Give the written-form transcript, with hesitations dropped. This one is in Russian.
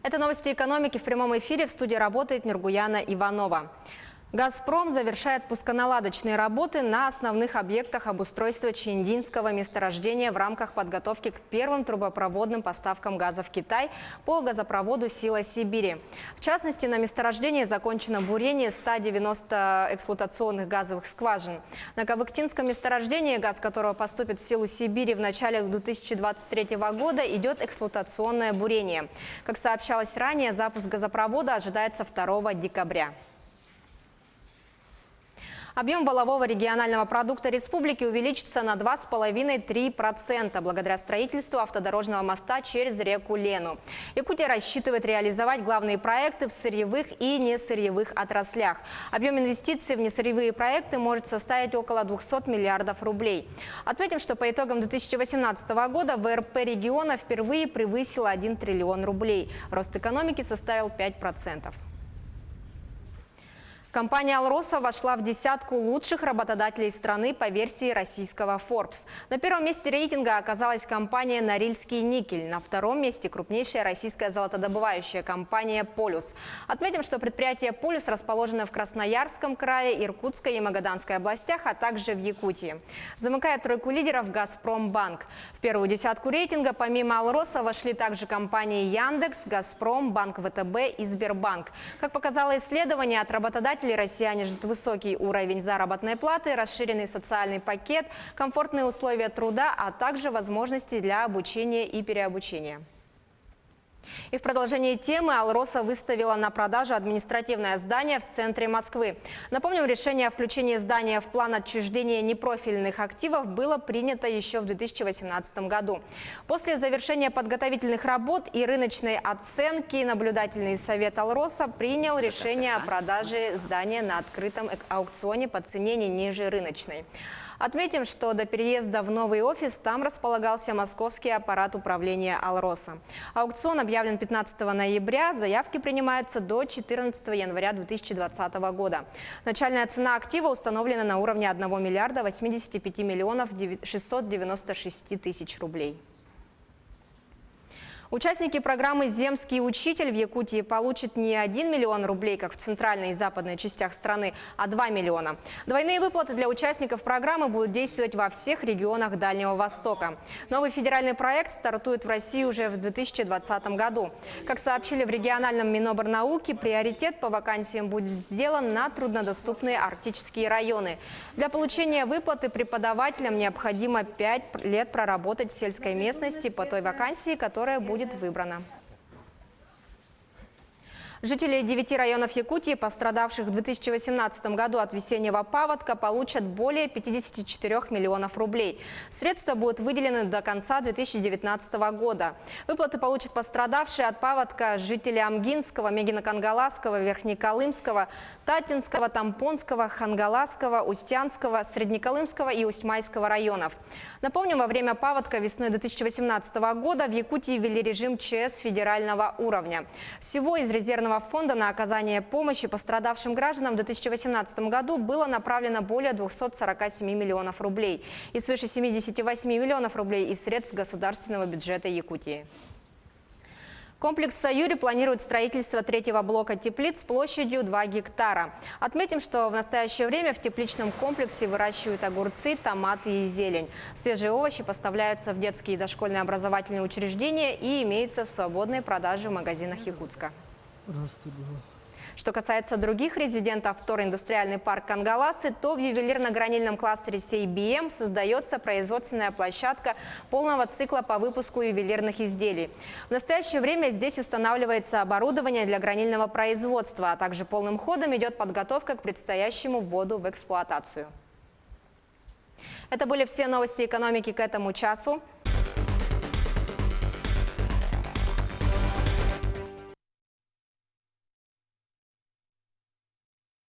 Это новости экономики в прямом эфире. В студии работает Нургуяна Иванова. «Газпром» завершает пусконаладочные работы на основных объектах обустройства Чиндинского месторождения в рамках подготовки к первым трубопроводным поставкам газа в Китай по газопроводу «Сила Сибири». В частности, на месторождении закончено бурение 190 эксплуатационных газовых скважин. На Кавыктинском месторождении, газ которого поступит в «Силу Сибири» в начале 2023 года, идет эксплуатационное бурение. Как сообщалось ранее, запуск газопровода ожидается 2 декабря. Объем валового регионального продукта республики увеличится на 2,5–3% благодаря строительству автодорожного моста через реку Лену. Якутия рассчитывает реализовать главные проекты в сырьевых и несырьевых отраслях. Объем инвестиций в несырьевые проекты может составить около 200 миллиардов рублей. Отметим, что по итогам 2018 года ВРП региона впервые превысил 1 триллион рублей. Рост экономики составил 5%. Компания «Алроса» вошла в десятку лучших работодателей страны по версии российского Forbes. На первом месте рейтинга оказалась компания «Норильский никель». На втором месте крупнейшая российская золотодобывающая компания «Полюс». Отметим, что предприятие «Полюс» расположено в Красноярском крае, Иркутской и Магаданской областях, а также в Якутии. Замыкает тройку лидеров «Газпромбанк». В первую десятку рейтинга помимо «Алроса» вошли также компании «Яндекс», «Газпром», Банк ВТБ и Сбербанк. Как показало исследование, от работодателей россияне ждут высокий уровень заработной платы, расширенный социальный пакет, комфортные условия труда, а также возможности для обучения и переобучения. И в продолжении темы «Алроса» выставила на продажу административное здание в центре Москвы. Напомним, решение о включении здания в план отчуждения непрофильных активов было принято еще в 2018 году. После завершения подготовительных работ и рыночной оценки наблюдательный совет «Алроса» принял решение о продаже здания на открытом аукционе по цене не ниже рыночной. Отметим, что до переезда в новый офис там располагался московский аппарат управления «Алроса». Аукцион объявлен 15 ноября, заявки принимаются до 14 января 2020 года. Начальная цена актива установлена на уровне 1 миллиарда 85 миллионов 696 тысяч рублей. Участники программы «Земский учитель» в Якутии получат не 1 миллион рублей, как в центральной и западной частях страны, а 2 миллиона. Двойные выплаты для участников программы будут действовать во всех регионах Дальнего Востока. Новый федеральный проект стартует в России уже в 2020 году. Как сообщили в региональном Минобрнауки, приоритет по вакансиям будет сделан на труднодоступные арктические районы. Для получения выплаты преподавателям необходимо 5 лет проработать в сельской местности по той вакансии, которая будет выбрана. Жители 9 районов Якутии, пострадавших в 2018 году от весеннего паводка, получат более 54 миллионов рублей. Средства будут выделены до конца 2019 года. Выплаты получат пострадавшие от паводка жители Амгинского, Мегино-Кангаласского, Верхнеколымского, Татинского, Тампонского, Хангаласского, Устьянского, Среднеколымского и Усть-Майского районов. Напомним, во время паводка весной 2018 года в Якутии ввели режим ЧС федерального уровня. Всего из резервного фонда на оказание помощи пострадавшим гражданам в 2018 году было направлено более 247 миллионов рублей и свыше 78 миллионов рублей из средств государственного бюджета Якутии. Комплекс «Саюри» планирует строительство третьего блока теплиц площадью 2 гектара. Отметим, что в настоящее время в тепличном комплексе выращивают огурцы, томаты и зелень. Свежие овощи поставляются в детские и дошкольные образовательные учреждения и имеются в свободной продаже в магазинах Якутска. Что касается других резидентов второиндустриальный парк Кангаласы, то в ювелирно-гранильном кластере CBM создается производственная площадка полного цикла по выпуску ювелирных изделий. В настоящее время здесь устанавливается оборудование для гранильного производства, а также полным ходом идет подготовка к предстоящему вводу в эксплуатацию. Это были все новости экономики к этому часу.